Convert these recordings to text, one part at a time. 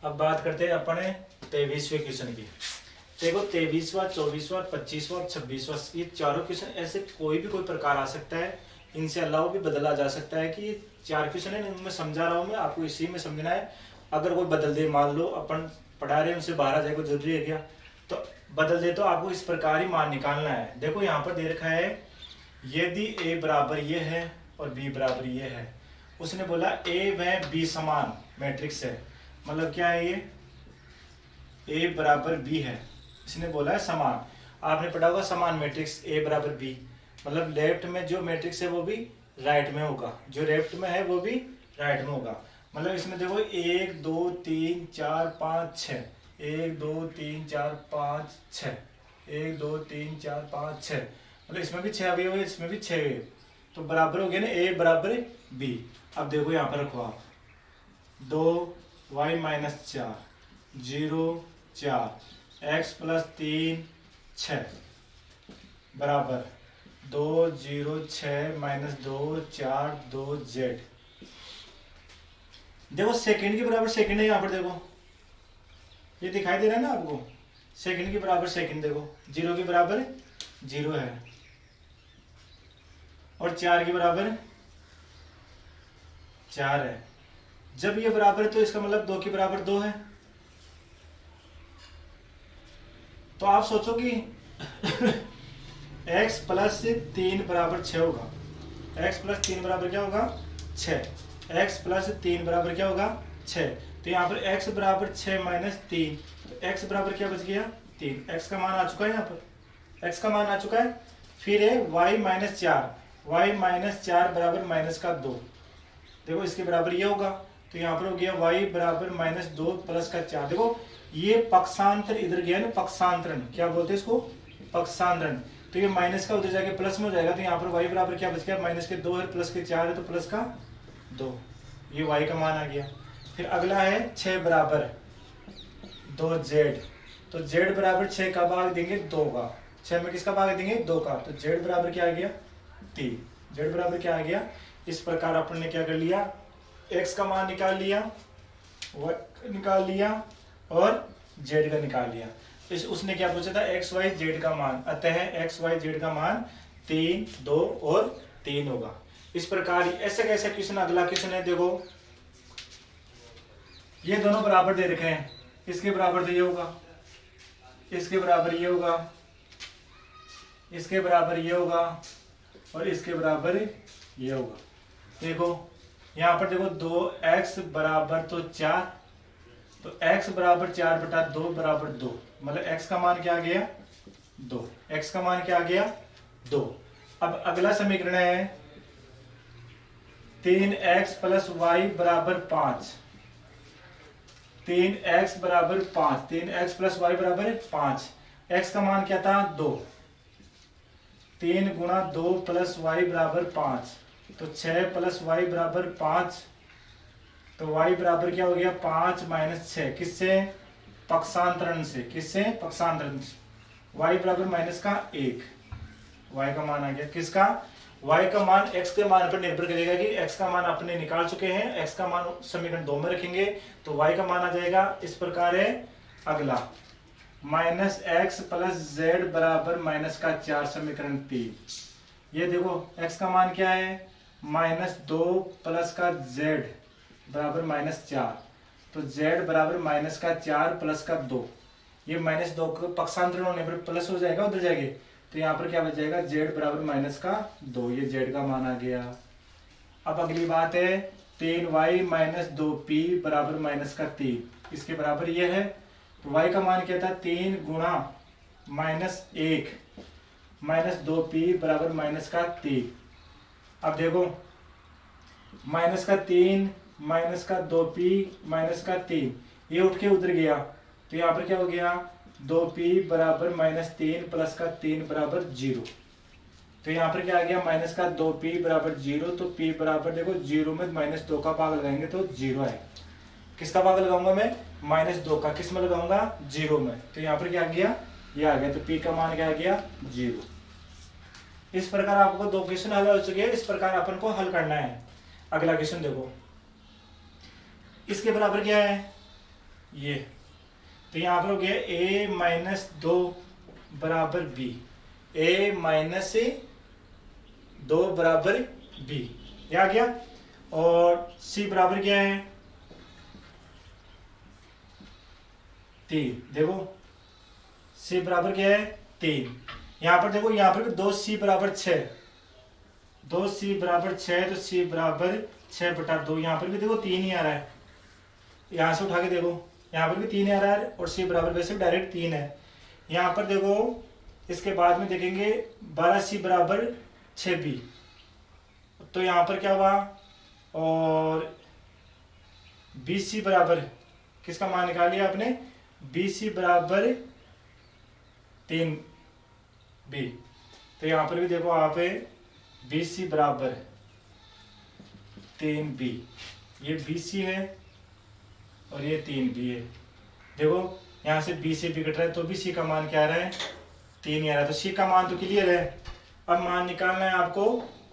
अब बात करते हैं अपने 23वें क्वेश्चन की। देखो 23वां, 24वां, 25वां और 26वां, ये चारों क्वेश्चन ऐसे कोई भी कोई प्रकार आ सकता है, इनसे अलावा भी बदला जा सकता है। कि ये चार क्वेश्चन है, इनमें समझा रहा हूँ मैं आपको, इसी में समझना है। अगर कोई बदल दे, मान लो अपन पढ़ा रहे हैं उनसे बाहर आ जाए, कोई जरूरी है क्या, तो बदल दे तो आपको इस प्रकार ही मान निकालना है। देखो यहाँ पर दे रखा है, यदि ए बराबर ये है और बी बराबर ये है, उसने बोला ए व बी समान मैट्रिक्स है, मतलब क्या है ये, ए बराबर बी है, इसने बोला है समान। आपने पढ़ा होगा समान मैट्रिक्स ए बराबर बी, मतलब लेफ्ट में जो मैट्रिक्स है वो भी राइट में होगा, जो लेफ्ट में है वो भी राइट में होगा। मतलब इसमें देखो 1 2 3 4 5 6, 1 2 3 4 5 6, 1 2 3 4 5 6, मतलब इसमें भी 6 अवयव है, इसमें भी 6 अवयव, तो बराबर हो गया ना ए बराबर बी। अब देखो यहाँ पर रखो आप 2y-4 0 4 x + 3 6 बराबर 2 0 6 - 2 4 2 z। देखो सेकंड के बराबर सेकंड है, यहाँ पर देखो ये दिखाई दे रहा है ना आपको, सेकंड के बराबर सेकंड, देखो 0 के बराबर 0 है और 4 के बराबर 4 है। जब ये बराबर है तो इसका मतलब 2 के बराबर 2 है। तो आप सोचो कि x + 3 बराबर 6 होगा, x + 3 बराबर क्या होगा 6, x + 3 बराबर क्या होगा 6। तो यहाँ पर x बराबर 6 - 3, तो x बराबर क्या बच गया 3, x का मान आ चुका है, यहाँ पर x का मान आ चुका है। फिर है y-4 बराबर -2, देखो इसके बराबर ये होगा, तो यहाँ पर हो गया y बराबर -2 + 4। देखो ये पक्षांतर इधर गया ना, पक्षांतरण क्या बोलते हैं इसको, पक्षांतरण। तो ये माइनस का उधर जाके प्लस में हो जाएगा, तो यहाँ पर y बराबर क्या बच गया, -2 है, +4 है, तो +2, ये y का मान आ गया। फिर अगला है 6 बराबर 2z, तो z बराबर 6 का भाग देंगे 2 का, 6 में किसका भाग देंगे 2 का, तो z बराबर क्या आ गया 3, z बराबर क्या आ गया। इस प्रकार अपन ने क्या कर लिया, x का मान निकाल लिया, y निकाल लिया और z का निकाल लिया। इस उसने क्या पूछा था, x y z का मान, अतः x y z का मान 3 2 और 3 होगा। इस प्रकार ऐसे कैसे क्वेश्चन, अगला क्वेश्चन है देखो, ये दोनों बराबर दे रखे हैं, इसके बराबर तो ये होगा, इसके बराबर ये होगा, इसके बराबर ये होगा और इसके बराबर ये होगा। देखो यहाँ पर देखो 2x बराबर तो 4, तो x बराबर 4/2 बराबर 2, मतलब x का मान क्या आ गया 2, x का मान क्या आ गया 2। अब अगला समीकरण है 3x + y बराबर 5, 3x बराबर 5, 3x + y बराबर 5, x का मान क्या था 2, 3 × 2 + y बराबर 5, तो 6 + y बराबर 5, तो y बराबर क्या हो गया 5 - 6, किससे पक्षांतरण से, किससे पक्षांतरण से, y बराबर -1, y का मान आ गया, किसका y का मान x के मान पर निर्भर करेगा कि x का मान अपने निकाल चुके हैं, x का मान समीकरण 2 में रखेंगे तो y का मान आ जाएगा इस प्रकार है। अगला -x + z बराबर -4, समीकरण 3, ये देखो x का मान क्या है -2 + z बराबर -4, तो z बराबर -4 + 2, ये -2 का पक्षांतरण होने पर प्लस हो जाएगा उधर जाएंगे, तो यहाँ पर क्या बच जाएगा z बराबर -2, ये z का मान आ गया। अब अगली बात है 3y - 2p बराबर -3, इसके बराबर ये है, तो y का मान क्या था 3 × -1 - 2p बराबर -3। अब देखो -3 -2p -3, ये उठ के उधर गया, तो यहाँ पर क्या हो गया 2p बराबर -3 + 3 बराबर 0, तो यहाँ पर क्या आ गया -2p बराबर 0, तो p बराबर देखो 0 में -2 का भाग लगाएंगे तो 0 है, किसका भाग लगाऊंगा मैं -2 का, किस में लगाऊंगा 0 में, तो यहाँ पर क्या आ गया ये आ गया, तो p का मान क्या आ गया 0। इस प्रकार आपको 2 क्वेश्चन हल हो चुके हैं, इस प्रकार अपन को हल करना है। अगला क्वेश्चन देखो, इसके बराबर क्या है ये, तो यहाँ पर हो गया a माइनस 2 बराबर b, a माइनस 2 बराबर b, ये आ गया। और c बराबर क्या है 3, देखो c बराबर क्या है 3। यहाँ पर देखो, यहाँ पर भी 2c बराबर 6, 2c बराबर 6, तो c बराबर 6/2। यहाँ पर भी देखो 3 ही आ रहा है, यहाँ से उठा के देखो यहाँ पर भी 3 आ रहा है, और c बराबर वैसे भी डायरेक्ट 3 है। यहाँ पर देखो इसके बाद में देखेंगे 12c बराबर 6b, तो यहाँ पर क्या हुआ, और 20c बराबर किसका मान निकाल लिया आपने, 20c बराबर 3b, तो यहाँ पर भी देखो आप 20c बराबर 3b, ये 20c है और ये 3b है। देखो यहाँ से b से b कट रहा है, तो भी c का मान क्या आ रहा है 3 ही आ रहा है, तो c का मान तो क्लियर है। अब मान निकालना है आपको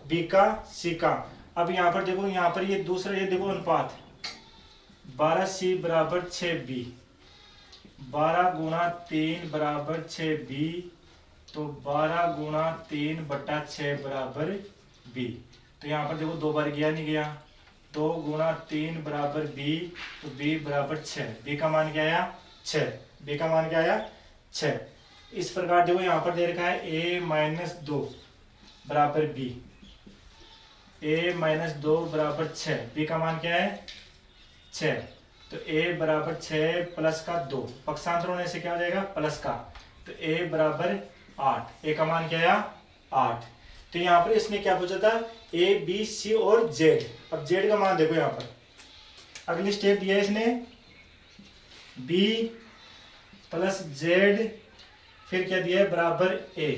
b का c का। अब यहाँ पर देखो, यहाँ पर ये दूसरा, ये देखो अनुपात 12c बराबर 6b, 12 गुणा 3 बराबर 6b, तो 12 गुणा 3/6 बराबर b। तो यहाँ पर देखो 2 बार गया नहीं गया, 2 गुणा 3 बराबर b, तो b बराबर 6, b का मान क्या आया 6, b का मान क्या आया 6। इस प्रकार देखो यहाँ पर दे रखा है a माइनस 2 बराबर b, a माइनस 2 बराबर 6, b का मान क्या है 6, तो a बराबर 6 प्लस का 2, पक्षांतर होने से क्या हो जाएगा प्लस का, तो a बराबर 8, a का मान क्या आया 8। तो यहाँ पर इसने क्या पूछा था a b c और z। अब z का मान देखो, यहाँ पर अगली स्टेप दिया है इसने b प्लस z, फिर क्या दिया है बराबर a,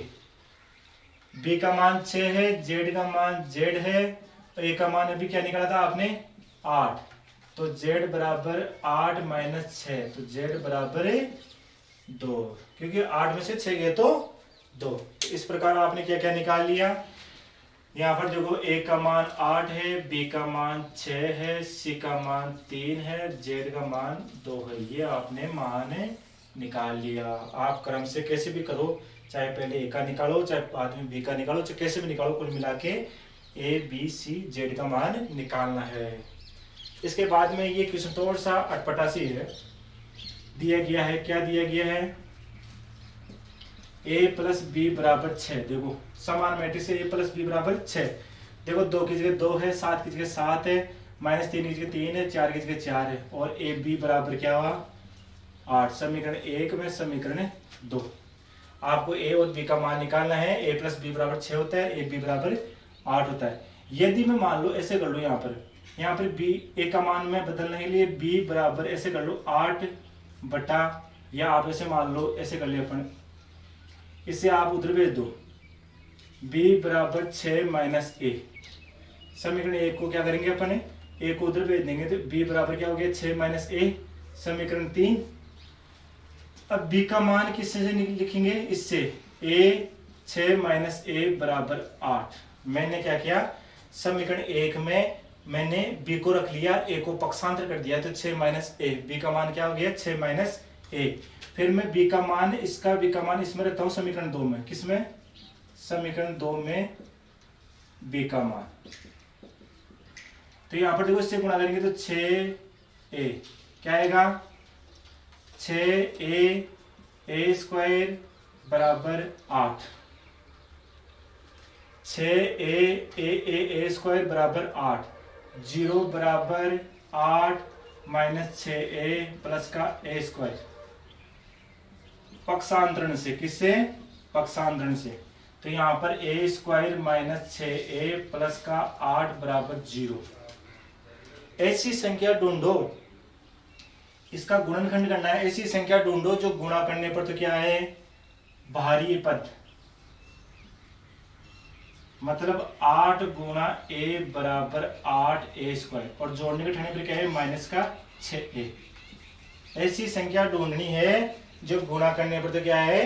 b का मान 6 है, z का मान z है, और a का मान अभी क्या निकाला था आपने 8, तो z बराबर 8 माइनस 6, तो z बराबर 2, क्योंकि 8 में से 6 गए तो 2। इस प्रकार आपने क्या क्या निकाल लिया। यहाँ पर देखो a का मान 8 है, b का मान 6 है, c का मान 3 है, z का मान 2 है, ये आपने मान निकाल लिया। आप क्रम से कैसे भी करो, चाहे पहले a का निकालो, चाहे बाद में b का निकालो, चाहे कैसे भी निकालो, कुल मिला के a b c z का मान निकालना है। इसके बाद में ये क्वेश्चन थोड़ा सा अटपटा सी है, दिया गया है, क्या दिया गया है a प्लस बी बराबर 6। देखो समान मैट्रिक्स से a प्लस बी बराबर 6, देखो 2 की जगह 2 है, 7 की जगह 7 है, माइनस 3 की जगह 3 है, 4 की जगह 4 है, और a b बराबर क्या हुआ 8। समीकरण 1 में समीकरण 2, आपको a और b का मान निकालना है। a प्लस बी बराबर 6 होता है, a b बराबर 8 होता है। यदि मैं मान लो ऐसे कर लो, यहाँ पर b a का मान में बदलने के लिए b बराबर ऐसे कर लो 8 बटा, या आप ऐसे मान लो, ऐसे कर ले अपन, इसे आप उधर भेज दो, b बराबर 6 माइनस a। समीकरण 1 को क्या करेंगे अपन, a को उधर भेज देंगे, तो b बराबर क्या हो गया 6 माइनस a। समीकरण 3, अब b का मान किससे से लिखेंगे, इससे a 6 माइनस a बराबर 8। मैंने क्या किया, समीकरण 1 में मैंने b को रख लिया, a को पक्षांतर कर दिया, तो 6 माइनस a, b का मान क्या हो गया 6 माइनस a। फिर मैं b का मान, इसका b का मान इसमें रखता हूं समीकरण 2 में, किसमें, समीकरण 2 में b का मान। तो यहां पर देखो इससे गुणा करेंगे तो 6a क्या आएगा 6a a स्क्वायर बराबर 8, 6a स्क्वायर बराबर 8, 0 बराबर 8 माइनस 6a प्लस का a स्क्वायर, पक्षांतरण से, किससे, पक्षांतरण से। तो यहाँ पर a square minus 6a plus का 8 बराबर 0। ऐसी संख्या ढूंढो, इसका गुणनखंड करना है, ऐसी संख्या ढूंढो जो गुणा करने पर तो क्या है भारी पद, मतलब 8 गुणा a बराबर 8a स्क्वायर, और जोड़ने के ठाने पर क्या है माइनस का 6a। ऐसी संख्या ढूंढनी है जो गुणा करने पर तो क्या है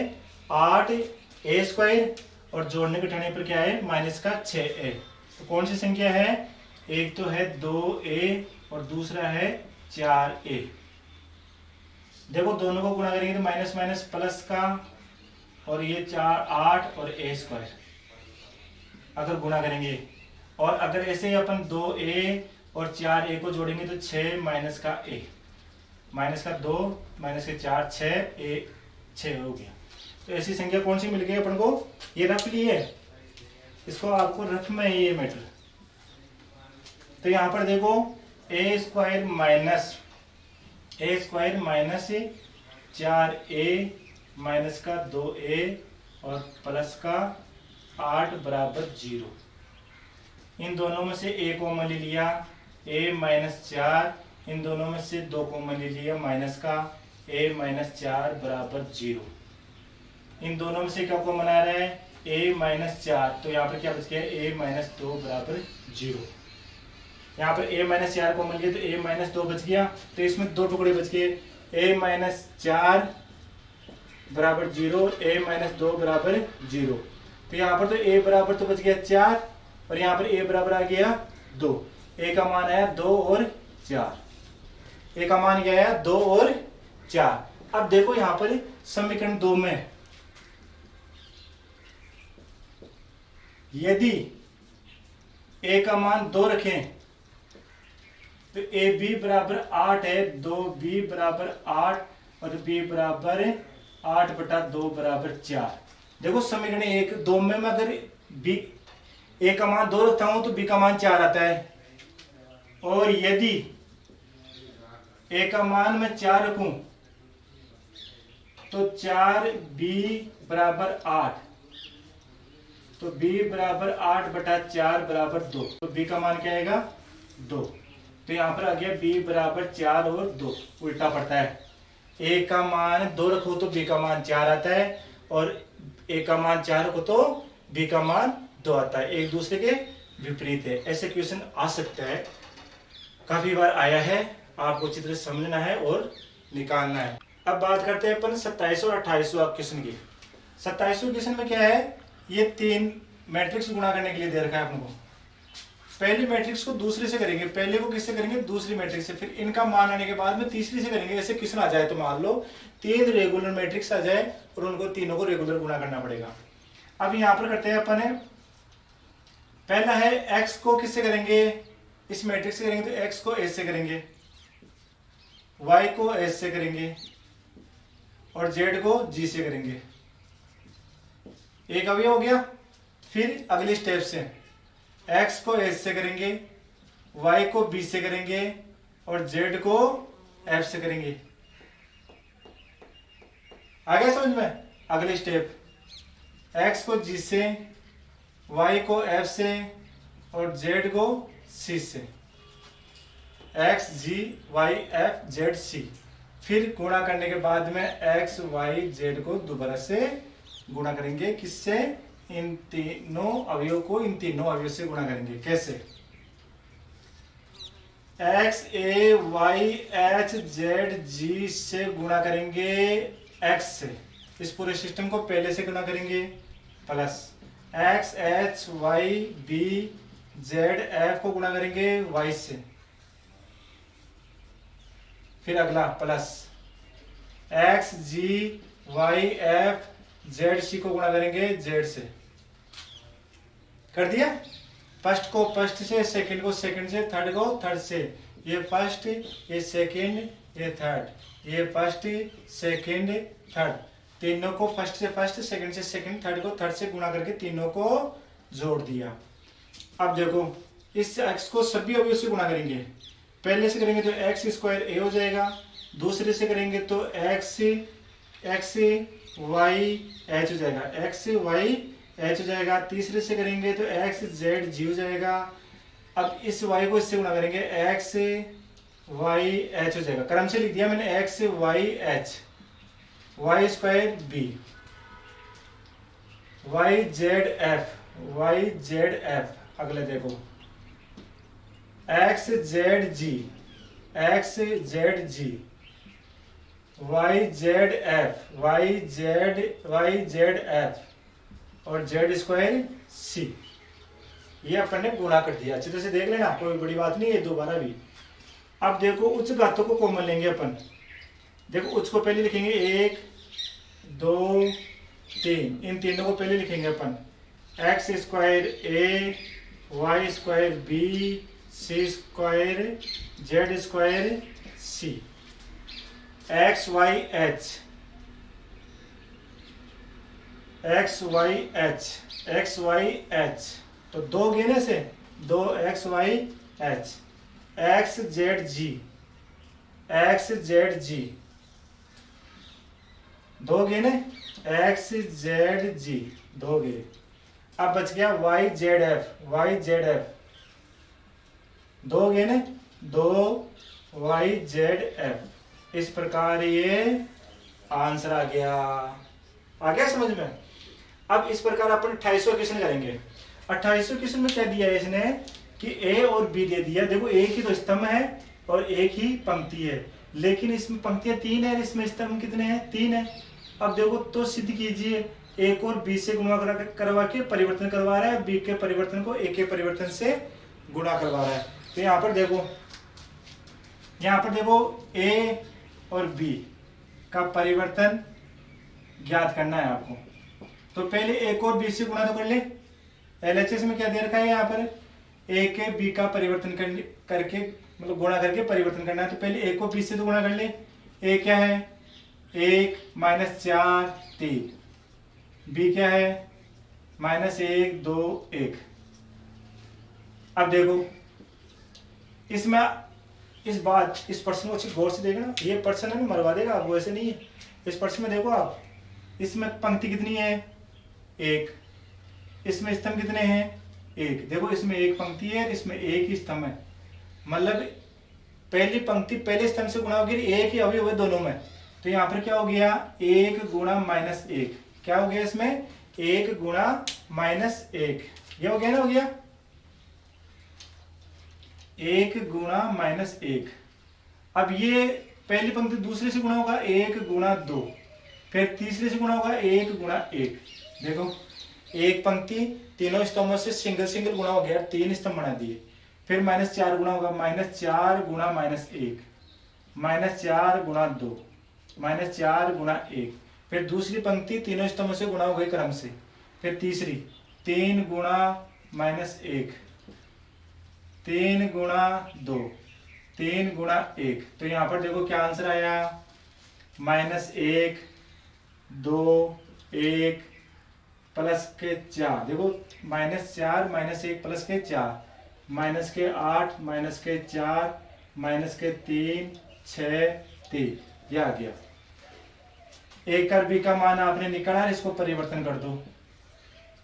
8a स्क्वायर, और जोड़ने के ठाने पर क्या है माइनस का 6a। तो कौन सी संख्या है, एक तो है 2a और दूसरा है 4a। देखो दोनों को गुणा करेंगे तो माइनस माइनस प्लस का, और ये 4 8 और a स्क्वायर अगर गुणा करेंगे। और अगर ऐसे ही अपन 2a और 4a को जोड़ेंगे तो 6 माइनस का a, माइनस का 2 माइनस के 4 6 हो गया। तो ऐसी संख्या कौन सी मिल गई अपन को? ये रफ ली है, इसको आपको रफ में ये मैटर। तो यहाँ पर देखो a square minus 4a minus का 2a और प्लस का 8 बराबर 0। इन दोनों में से a कॉमन ले लिया, a माइनस 4, इन दोनों में से 2 कॉमन ले लिया माइनस का, a माइनस 4 बराबर 0। इन दोनों में से क्या कॉमन आ रहा है? a माइनस 4, तो यहाँ पर क्या बच गया? a माइनस 2 बराबर 0। यहाँ पर a माइनस 4 कॉमन लिया तो a माइनस 2 बच गया, तो इसमें 2 टुकड़े बच गए, a माइनस 4 बराबर 0, a माइनस 2 बराबर 0। तो यहाँ पर तो a बराबर तो बच गया 4, और यहाँ पर a बराबर आ गया 2। a का मान आया 2 और 4, a का मान क्या आया? 2 और 4। अब देखो यहाँ पर समीकरण 2 में यदि a का मान 2 रखें तो ए बी बराबर 8 है, 2b बराबर 8 और b बराबर 8/2 बराबर 4। देखो समीकरण 1 2 में मैं अगर b a का मान 2 रखता हूं तो b का मान 4 आता है, और यदि a का मान मैं 4 रखूं तो 4b बराबर 8, तो b बराबर 8/4 बराबर 2, तो b का मान क्या आएगा? 2। तो यहाँ पर आ गया b बराबर 4 और 2, उल्टा पड़ता है। a का मान 2 रखो तो b का मान 4 आता है, और a का मान 4 रखो तो b का मान 2 आता है, एक दूसरे के विपरीत है। ऐसे क्वेश्चन आ सकता है, काफी बार आया है, आपको अच्छी तरह समझना है और निकालना है। अब बात करते हैं अपन 27 और 28वां क्वेश्चन की। 27वें क्वेश्चन में क्या है? ये 3 मैट्रिक्स गुणा करने के लिए दे रखा है अपन को। पहली मैट्रिक्स को दूसरे से करेंगे, पहले को किससे करेंगे? दूसरी मैट्रिक्स से, फिर इनका मान आने के बाद में तीसरी से करेंगे। ऐसे क्वेश्चन आ जाए तो मान लो 3 रेगुलर मैट्रिक्स आ जाए और उनको तीनों को रेगुलर गुणा करना पड़ेगा। अब यहाँ पर करते हैं अपन, पहला है x को किससे करेंगे? इस मैट्रिक्स से करेंगे तो x को s से करेंगे, y को s से करेंगे और z को g से करेंगे। एक अवयव हो गया। फिर अगले स्टेप से x को s से करेंगे, y को b से करेंगे और z को f से करेंगे। आ गया समझ में? अगले स्टेप x को g से, y को f से और z को c से, x g y f z c। फिर गुणा करने के बाद में x y z को दोबारा से गुणा करेंगे, किससे? इन तीनों अवयव को इन तीनों अवयव से गुणा करेंगे। कैसे? x a y h z g से गुणा करेंगे x से, इस पूरे सिस्टम को पहले से गुणा करेंगे, plus x h y b z f को गुणा करेंगे y से, फिर अगला plus x g y f z c को गुणा करेंगे z से। कर दिया? फर्स्ट को फर्स्ट से, सेकंड को सेकंड से, थर्ड को थर्ड से। ये फर्स्ट, ये सेकंड, ये थर्ड, ये फर्स्ट सेकंड थर्ड, तीनों को फर्स्ट से फर्स्ट, सेकंड से सेकंड, थर्ड को थर्ड से गुणा करके तीनों को जोड़ दिया। अब देखो इस x को सभी अवयव से गुणा करेंगे। पहले से करेंगे तो x स्क्वायर a हो जाएगा, दूसरे से करेंगे तो x y h हो जाएगा, x y h हो जाएगा, तीसरे से करेंगे तो x z g हो जाएगा। अब इस y को इससे गुणा करेंगे, x y h हो जाएगा। क्रम से लिख दिया मैंने, x y h, y square b, y z f। अगले देखो x z g, x z g, y z f और z स्क्वायर c। ये अपन ने गुणा कर दिया। अच्छे तरह से देख लेना, कोई बड़ी बात नहीं है दोबारा भी। अब देखो उच्च घातों को कॉमन लेंगे अपन, देखो उसको पहले लिखेंगे 1 2 3, इन तीनों को पहले लिखेंगे अपन। X square a, y square b, c square z square c. X y h, x y h, x y h, तो दो गिने से 2 x y h. X z g, x z g, दो गिने एक्स जेड जी, दो गिने। अब बच गया Y Z F, Y Z F, दो गिने 2 वाई जेड एफ। इस प्रकार ये आंसर आ गया समझ में। अब इस प्रकार अपन 28वां क्वेश्चन करेंगे। 28वें क्वेश्चन में क्या दिया है इसने कि ए और बी दे दिया। देखो एक ही तो स्तंभ है और एक ही पंक्ति है, लेकिन इसमें पंक्तियां 3 है, इसमें स्तंभ कितने हैं? 3 है। अब देखो तो सिद्ध कीजिए, ए को बी से गुणा करवा के परिवर्तन करवा रहा है, बी के परिवर्तन को ए के परिवर्तन से गुणा करवा रहा है। तो यहाँ पर देखो ए और बी का परिवर्तन ज्ञात करना है आपको। तो पहले ए को बी से गुणा तो कर ले। एलएचएस में क्या दे रखा है यहाँ पर? ए के बी का परिवर्तन करके मतलब गुणा करके परिवर्तन करना है। तो पहले ए को बी से तो गुणा कर ले। ए क्या है? 1 - 4 3। बी क्या है? -1 2 1। अब देखो इसमें इस प्रश्न को अच्छी गौर से देखना। ये प्रश्न है मरवा देगा आपको, ऐसे नहीं है। इस प्रश्न में देखो आप, इसमें पंक्ति कितनी है? 1। इसमें स्तंभ कितने हैं? 1। देखो इसमें एक पंक्ति है, इसमें एक ही स्तंभ है। मतलब पहली पंक्ति पहले स्तंभ से गुणा होगी, एक ही अवयव है दोनों में। तो यहाँ पर क्या हो गया? 1 × -1। क्या हो गया इसमें? 1 × -1। ये हो गया ना, हो गया 1 × -1। अब ये पहली पंक्ति दूसरे से गुणा होगा 1 × 2, फिर तीसरे से गुणा होगा 1 × 1। देखो एक पंक्ति तीनों स्तंभों से सिंगल गुणा हो गया, 3 स्तंभ बना दिए। फिर -4 गुणा होगा, -4 × -1, -4 × 2, -4 × 1। फिर दूसरी पंक्ति तीनों स्तंभों से गुणा हो गई क्रम से। फिर तीसरी 3 × -1, 3 × 2, 3 × 1। तो यहाँ पर देखो क्या आंसर आया? -1 2 1 प्लस के 4। देखो -4 -1 प्लस के 4, -8 -4 -3 6 3। यह आ गया। ए और बी का मान आपने निकाला, इसको परिवर्तन कर दो।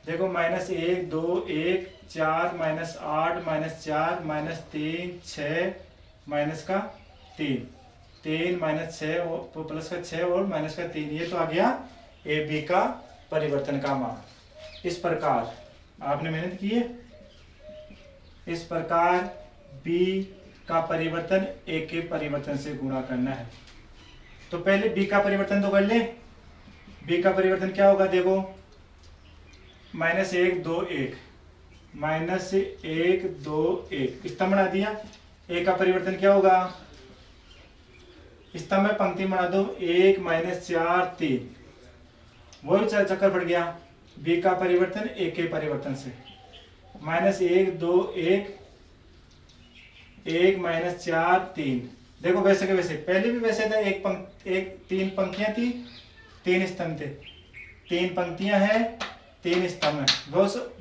देखो -1 2 1 4 -8 -4 -3 6 -3 3 -6 और प्लस का 6 और -3। ये तो आ गया ए बी का परिवर्तन का मान। इस प्रकार आपने मेहनत की है। इस प्रकार बी का परिवर्तन ए के परिवर्तन से गुणा करना है। तो पहले बी का परिवर्तन तो कर ले। बी का परिवर्तन क्या होगा? देखो -1 2 1, -1 2 1 स्तंभ बना दिया। ए का परिवर्तन क्या होगा? स्तंभ में पंक्ति बना दो, 1 -4 3। वही चक्कर पड़ गया। बी का परिवर्तन ए के परिवर्तन से, -1 2 1 1 -4 3। देखो वैसे के वैसे, पहले भी वैसे था। एक 3 पंक्तियां थी, 3 स्तंभ थे। 3 पंक्तियां हैं, 3 स्तंभ है।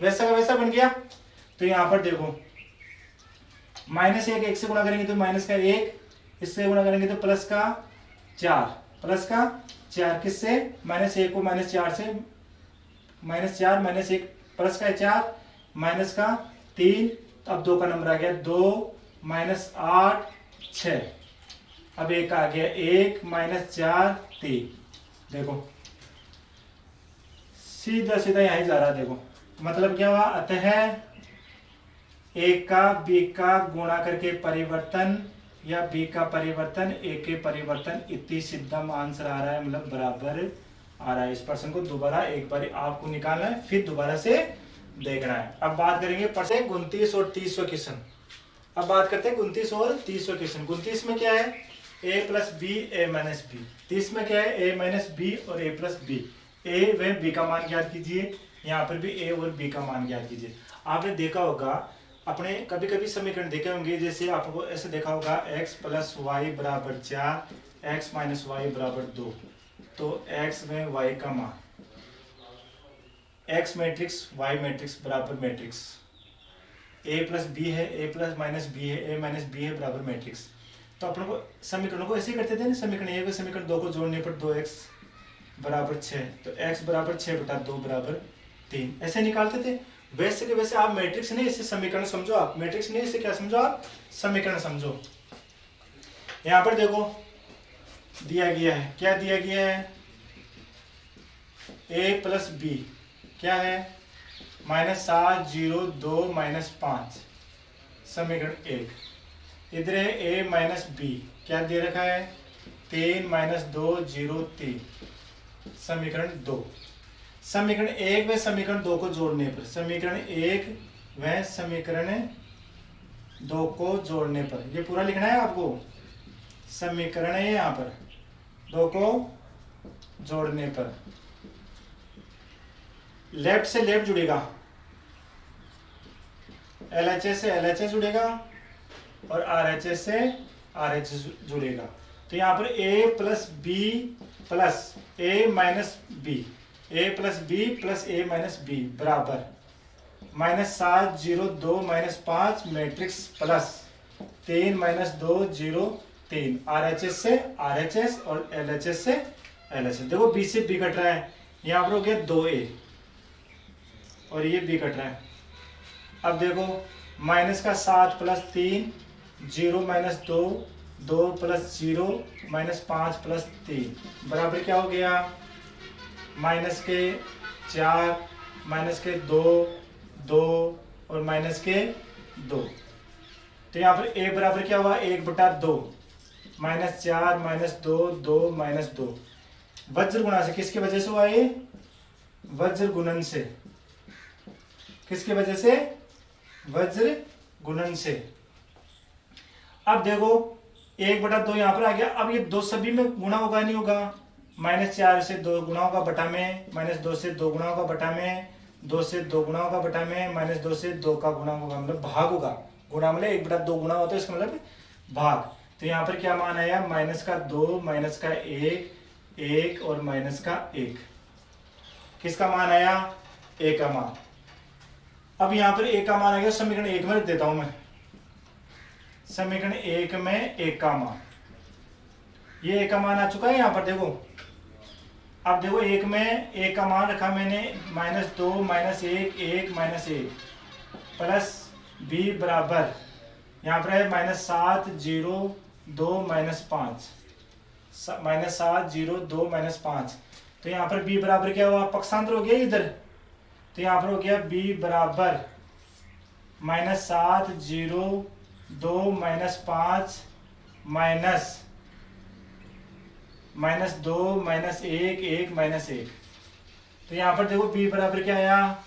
वैसा का वैसा बन गया। तो यहाँ पर देखो -1 1 से गुणा करेंगे तो -1, इससे गुणा करेंगे तो +4, +4 किससे? -1 को -4 से, -4 -1 +4 -3। अब 2 का नंबर आ गया, 2 -8 6। अब एक आ गया 1 -4 3। देखो सीधा सीधा यहीं जा रहा। देखो मतलब क्या हुआ? अतः ए का बी का गुणा करके परिवर्तन या बी का परिवर्तन ए के परिवर्तन इतनी सिद्धम आंसर आ रहा है, मतलब बराबर आ रहा है। इस प्रश्न को दोबारा एक बार आपको निकालना है, फिर दोबारा से देखना है। अब बात करेंगे 29 और 30वां क्वेश्चन। अब बात करते हैं 29 और 30वां क्वेश्चन। 29 में क्या है? ए प्लस बी ए माइनस बी। तो इसमें क्या है, ए माइनस बी और ए प्लस बी। ए व बी का मान ज्ञात कीजिए, यहाँ पर भी ए और बी का मान ज्ञात कीजिए। आपने देखा होगा, अपने कभी कभी समीकरण देखे होंगे, जैसे आपको ऐसे देखा होगा x प्लस वाई बराबर 4, x माइनस वाई बराबर 2। तो x में y का मान, x मैट्रिक्स y मैट्रिक्स बराबर मैट्रिक्स, a प्लस बी है, a प्लस माइनस बी है, a माइनस बी है बराबर मैट्रिक्स। तो अपन को समीकरणों को ऐसे ही करते थे ना, समीकरण 1 और समीकरण 2 को जोड़ने पर 2x बराबर 6, तो x बराबर 6/2 बराबर 3 ऐसे निकालते थे। वैसे के वैसे आप मैट्रिक्स नहीं, इसे समीकरण समझो। आप मैट्रिक्स नहीं, इसे क्या समझो, आप समीकरण समझो। यहां पर देखो दिया गया है, क्या दिया गया है, a प्लस बी क्या है, -7 0 2 -5 समीकरण 1। इधर है a माइनस बी, क्या दे रखा है, 3 -2 0 3 समीकरण 2। समीकरण 1 व समीकरण 2 को जोड़ने पर, समीकरण 1 व समीकरण 2 को जोड़ने पर, ये पूरा लिखना है आपको। समीकरण है यहां पर 2 को जोड़ने पर लेफ्ट से लेफ्ट जुड़ेगा, LHS से LHS जुड़ेगा और RHS से RHS जुड़ेगा। तो यहां पर a plus B plus a minus B, a plus B plus a minus B बराबर -7 0 2 -5 मैट्रिक्स प्लस 3 -2 0 3 RHS से RHS और LHS से LHS। देखो b से b कट रहा है, यहां पर हो गया 2a और ये b कट रहा है। अब देखो -7 प्लस 3 0 -2 2 प्लस 0 -5 प्लस 3 बराबर क्या हो गया, -4 -2 2 और -2। तो यहाँ पर a बराबर क्या हुआ, 1/2 -4 -2 2 -2। वज्र गुणा से, किसकी वजह से हुआ ये, वज्र गुणन से, किसकी वजह से, वज्र गुणन से। अब देखो 1/2 यहां पर आ गया। अब ये 2 सभी में गुणा होगा नहीं होगा, -4 से 2 गुणा होगा बटा में, -2 से 2 गुणा होगा बटा में, 2 से 2 गुणा होगा बटा में, -2 से 2 का गुणा होगा, मतलब भाग होगा। गुणा मतलब 1/2 गुणा होता है, इसका मतलब भाग। तो यहाँ पर क्या मान आया, -2 -1 1 और -1। किसका मान आया, a का मान। अब यहां पर a का मान आ गया, समीकरण 1 में रख देता हूं मैं। समीकरण 1 में a का मान, ये a का मान आ चुका है यहां पर देखो। अब देखो 1 में a का मान रखा मैंने -2 -1 1 -1 प्लस b बराबर यहां पर है -7 0 2 -5 -7 0 2 -5। तो यहां पर b बराबर क्या हुआ, पक्षांतर हो गया इधर। तो यहां पर हो गया b बराबर -7 0 2 -5 -2 -1 1 -1। तो यहां पर देखो b बराबर क्या आया,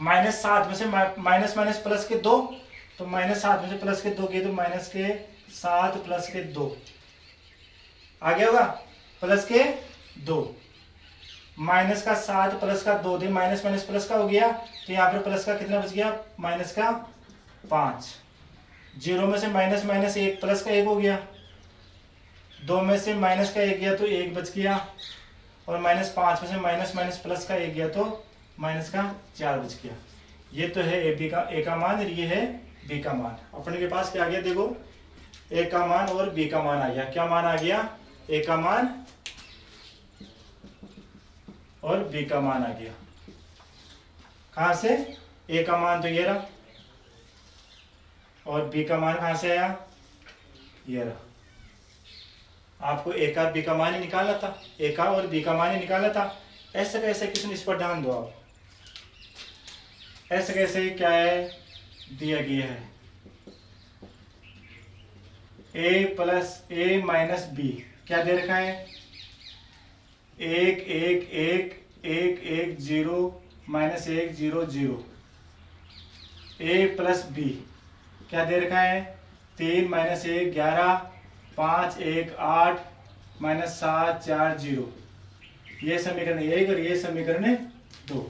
-7 में से माइनस माइनस प्लस के 2, तो -7 में से प्लस के 2 किए तो -7 प्लस के 2 आ गया होगा, प्लस के 2 -7 प्लस का 2 दे माइनस माइनस प्लस का हो गया। तो यहाँ पर प्लस का कितना बच गया, -5। 0 में से माइनस माइनस 1 प्लस का 1 हो गया, 2 में से माइनस का 1 गया तो 1 बच गया, और -5 में से माइनस माइनस प्लस का 1 गया तो -4 बच गया। ये तो है a का मान और ये है b का मान। अपने के पास क्या आ गया, देखो a का मान और b का मान आ गया। क्या मान आ गया, a का मान और b का मान आ गया। कहां से, a का मान तो ये रहा, और b का मान कहां से आया, ये रहा। आपको a का b का मान ही निकालना था, a का और b का मान ही निकालना था। ऐसे कैसे, किसने, इस पर ध्यान दो आप। ऐसे कैसे, क्या है, दिया गया है a plus a minus b, क्या दे रखा है, 1 1 1 1 1 0 -1 0 0। a प्लस b क्या दे रखा है, 3 -1 11 5 1 8 माइनस 7 4 0। ये समीकरण 1 और ये समीकरण 2।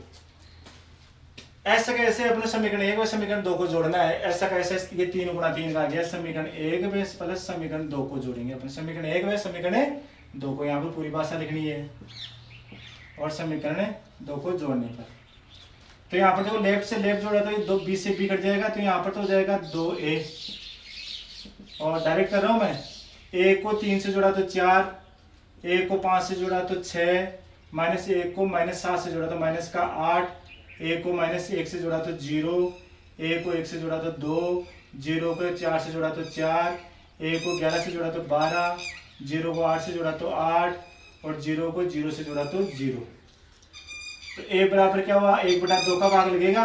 ऐसा कैसे अपने समीकरण 1 और समीकरण 2 को जोड़ना है, ऐसा कैसे, ये 3 गुणा 3 का आ गया, समीकरण 1 बेस प्लस समीकरण 2 को जोड़ेंगे। अपने समीकरण 1 बेस समीकरण 2 को, यहाँ पर पूरी भाषा लिखनी है और समीकरण 2 को जोड़ने पर, तो यहाँ पर देखो लेफ्ट से लेफ्ट जोड़ा तो ये 2 बी से बी कट जाएगा, तो यहाँ पर तो हो जाएगा 2a, और डायरेक्ट कर रहा हूं मैं, a को 3 से जोड़ा तो 4, a को 5 से जोड़ा तो 6, माइनस 1 को माइनस 7 से जोड़ा तो माइनस का 8, a को माइनस 1 से जोड़ा तो 0, a को 1 से जोड़ा तो 2, 0 को 4 से जोड़ा तो 4, a को 11 से जोड़ा तो 12, 0 को 8 से जोड़ा तो 8, और 0 को 0 से जोड़ा तो 0। तो a बराबर क्या हुआ, 1/2 का भाग लगेगा,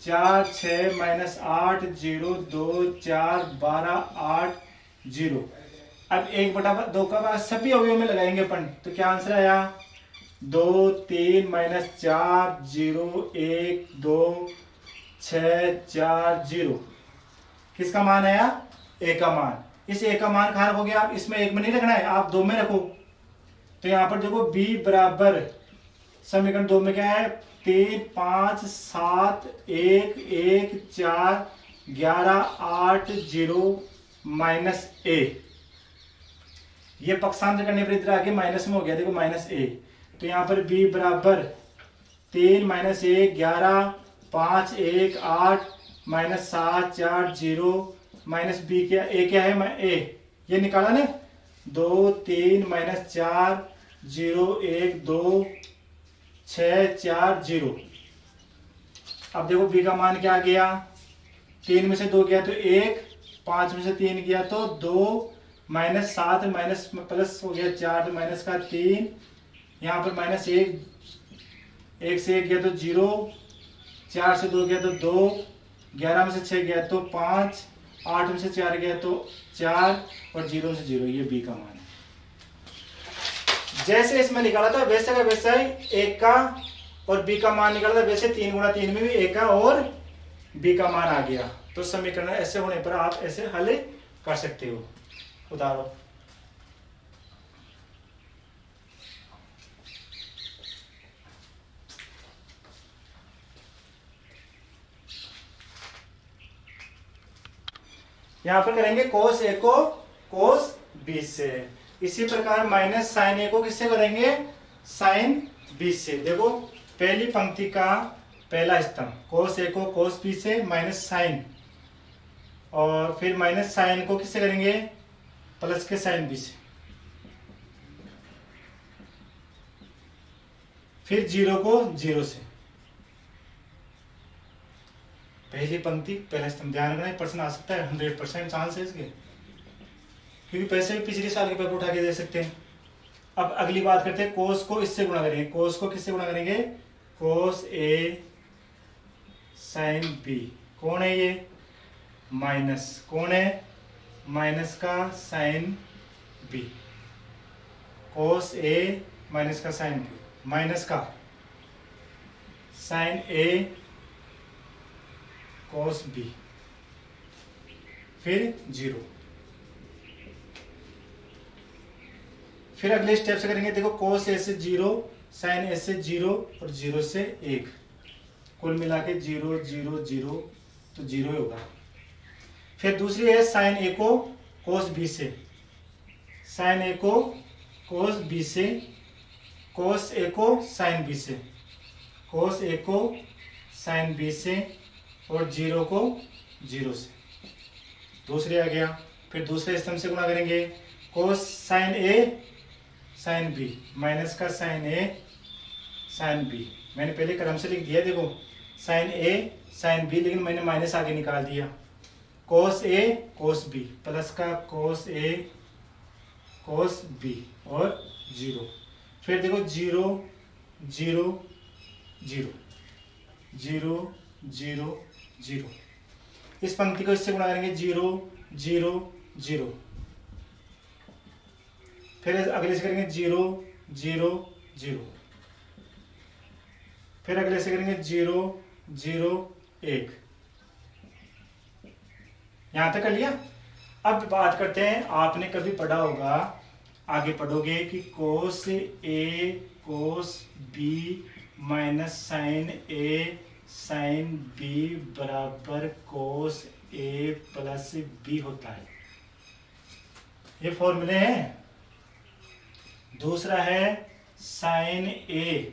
4 6 माइनस 8 0 2 4 12 8 0। अब 1/2 का भाग सभी अवयवों में लगाएंगे अपन, तो क्या आंसर आया, 2 3 माइनस 4 0 1 2 6 4 0। किसका मान आया, a का मान। इस a का मान कहाँ रखोगे आप, इसमें 1 में नहीं रखना है, आप 2 में रखो। तो यहाँ पर देखो b बराबर समीकरण 2 में क्या है, 3 5 7 1 1 4 11 8 0 माइनस a। ये पक्षांतर करने पर इधर आके माइनस में हो गया, देखो माइनस a। तो यहाँ पर b बराबर 3 माइनस 1 11 5 1 8 माइनस 7 4 0 माइनस b क्या, a क्या है, a ये निकाला ना, 2 3 माइनस 4 0 1 2 6 4 0। अब देखो b का मान क्या आ गया, 3 में से 2 गया तो 1, 5 में से 3 गया तो 2, माइनस 7 माइनस प्लस हो गया 4 तो माइनस का 3, यहाँ पर माइनस 1, 1 से 1 गया तो 0, 4 से 2 गया तो 2, 11 में से 6 गया तो 5, 8 में से 4 गया तो 4, और 0 में से 0। ये b का मान है। जैसे इसमें निकाला था वैसे का वैसा ही एक का और b का मान निकाला था, वैसे 3 गुणा 3 में भी a का और b का मान आ गया। तो समीकरण ऐसे होने पर आप ऐसे हल कर सकते हो। उदाहरण, यहां पर करेंगे cos a को cos b से, इसी प्रकार माइनस साइन a को किससे करेंगे, साइन b से। देखो पहली पंक्ति का पहला स्तंभ, cos a को cos b से माइनस साइन, और फिर माइनस साइन को किससे करेंगे, प्लस के साइन b से, फिर 0 को 0 से। पहली पंक्ति पहला स्तंभ, ध्यान रखना प्रश्न आ सकता है, 100% चांस है इसके, क्योंकि पैसे भी पिछले साल के पेपर उठा के दे सकते हैं। अब अगली बात करते हैं, कोस को इससे गुणा करेंगे, कोस को किससे गुणा करेंगे, कोस ए साइन बी। कौन है ये, माइनस, कौन है, माइनस का साइन बी, कोस ए माइनस का साइन बी, माइनस का साइन ए कोस बी, फिर 0। फिर अगले स्टेप से करेंगे, देखो कोस ए से 0, साइन ए से 0 और 0 से 1, कुल मिला के 0 0 0, तो 0 होगा। फिर दूसरी है साइन ए को कोस बी से, साइन ए को कोस बी से, कोस ए को साइन बी से, कोस ए को साइन बी से, और 0 को 0 से। दूसरे आ गया, फिर दूसरे स्तंभ से गुणा करेंगे, कोस साइन ए साइन बी, माइनस का साइन ए साइन बी, मैंने पहले क्रम से लिख दिया, देखो साइन ए साइन बी, लेकिन मैंने माइनस आगे निकाल दिया, कोस ए कोस बी, प्लस का कोस ए कोस बी, और 0। फिर देखो 0 0 0 0 0 0, इस पंक्ति को इससे गुणा करेंगे, 0 0 0, फिर अगले से करेंगे 0 0 0, फिर अगले से करेंगे 0 0 1, यहां तक कर लिया। अब बात करते हैं, आपने कभी पढ़ा होगा, आगे पढ़ोगे कि कोस ए कोस बी माइनस साइन ए साइन बी बराबर कोस ए प्लस बी होता है। ये फॉर्मूले हैं। दूसरा है साइन ए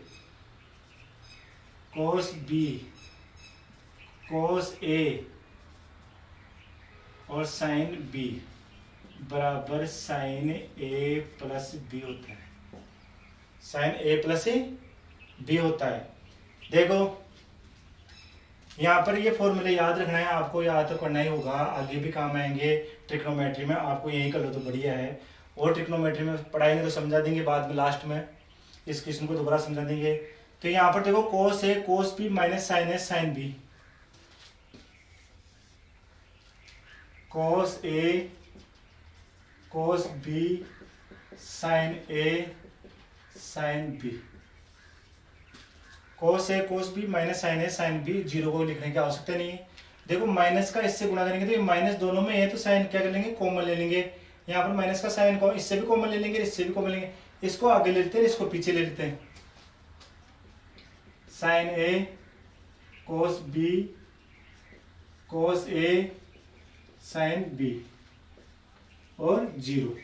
कोस बी कोस ए और साइन बी बराबर साइन ए प्लस बी होता है। साइन ए प्लस बी होता है। देखो यहाँ पर ये फॉर्मूले याद रखना है, आपको याद तो करना ही होगा, आगे भी काम आएंगे ट्रिग्नोमेट्री में। आपको यही कर लो तो बढ़िया है, और ट्रिग्नोमेट्री में पढ़ाएंगे तो समझा देंगे बाद में, लास्ट में इस क्वेश्चन को दोबारा समझा देंगे। तो यहाँ पर देखो कोस ए कोस बी माइनस साइन ए साइन बी, कोस ए कोस बी साइन ए साइन बी, कोस ए कोस बी माइनस साइन ए साइन बी, जीरो को लिखने की आवश्यकता नहीं है। देखो माइनस का इससे गुणा करेंगे तो ये माइनस दोनों में है, तो साइन क्या कर लेंगे, कॉमन ले लेंगे। यहाँ पर माइनस का साइन को इससे भी कॉमन ले लेंगे, इससे भी कॉमन लेंगे, इसको आगे ले लेते हैं, इसको पीछे ले लेते हैं। साइन ए कोस बी कोस ए साइन बी और जीरो।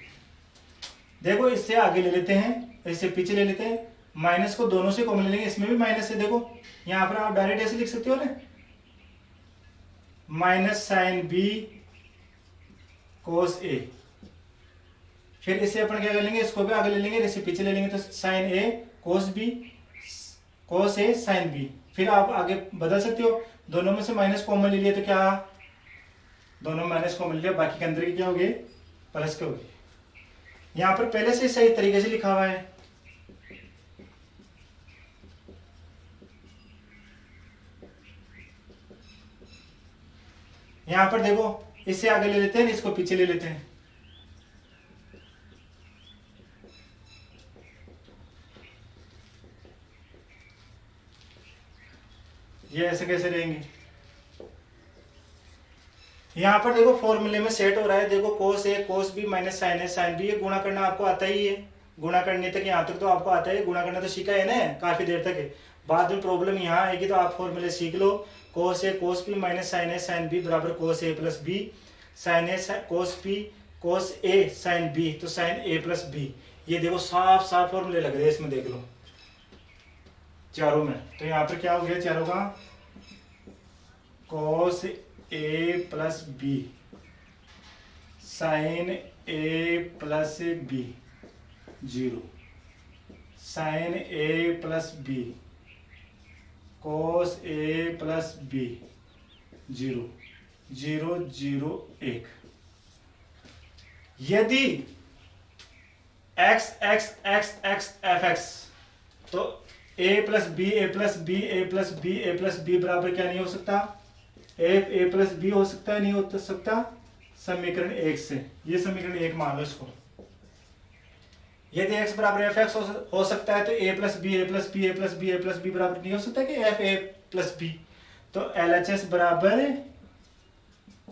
देखो इससे आगे ले लेते हैं, इससे पीछे ले लेते हैं, माइनस को दोनों से कॉमन ले लेंगे, इसमें भी माइनस है। देखो यहां पर आप डायरेक्ट ऐसे लिख सकते हो ना, माइनस साइन बी कोस ए, फिर इसे अपन क्या कर लेंगे, इसको भी आगे ले लेंगे, इसे पीछे ले लेंगे, तो साइन ए कोस बी कोस ए साइन बी। फिर आप आगे बदल सकते हो, दोनों में से माइनस कॉमन ले लिया तो क्या, दोनों माइनस कॉमन लिया, बाकी के अंदर के क्या हो गए, प्लस के हो गए। यहां पर पहले से सही तरीके से लिखा हुआ है। यहां पर देखो इससे आगे ले लेते हैं, इसको पीछे ले लेते हैं। ये ऐसे कैसे रहेंगे, यहां पर देखो फॉर्मूले में सेट हो रहा है। देखो कोस ए कोस बी माइनस साइन ए साइन बी, ये गुणा करना आपको आता ही है, गुणा करने तक यहाँ तक तो आपको आता है, गुणा करना तो सीखा है ना काफी देर तक है। बाद में प्रॉब्लम यहाँ आएगी तो आप फॉर्मूले सीख लो। कोस ए कोस बी माइनस साइन ए साइन बी बराबर कोस a plus b, sine A cos B cos A sine B, तो साइन ए प्लस बी। ये देखो साफ साफ फॉर्मूले लग रहे हैं इसमें, देख लो चारों में। तो यहाँ पर क्या हो गया चारों का, cos a plus b sine a plus b zero, sine a plus b cos a plus b zero, zero zero एक। यदि x x x x f x, तो a plus b a plus b a plus b a plus b बराबर क्या नहीं हो सकता, F A plus B हो सकता है, नहीं हो सकता, समीकरण एक से। ये समीकरण एक मान लो इसको। यदि x बराबर एफ एक्स हो सकता है तो a plus b a plus b a plus b a plus b बराबर नहीं हो सकता कि एफ ए प्लस बी। तो एल एच एस बराबर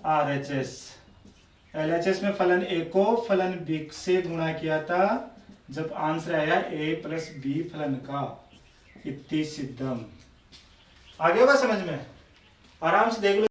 R H S. L H S में फलन ए को फलन बी से गुणा किया था, जब आंसर आया ए प्लस बी फलन का, इति सिद्धम। आगे होगा समझ में, आराम से देख लो।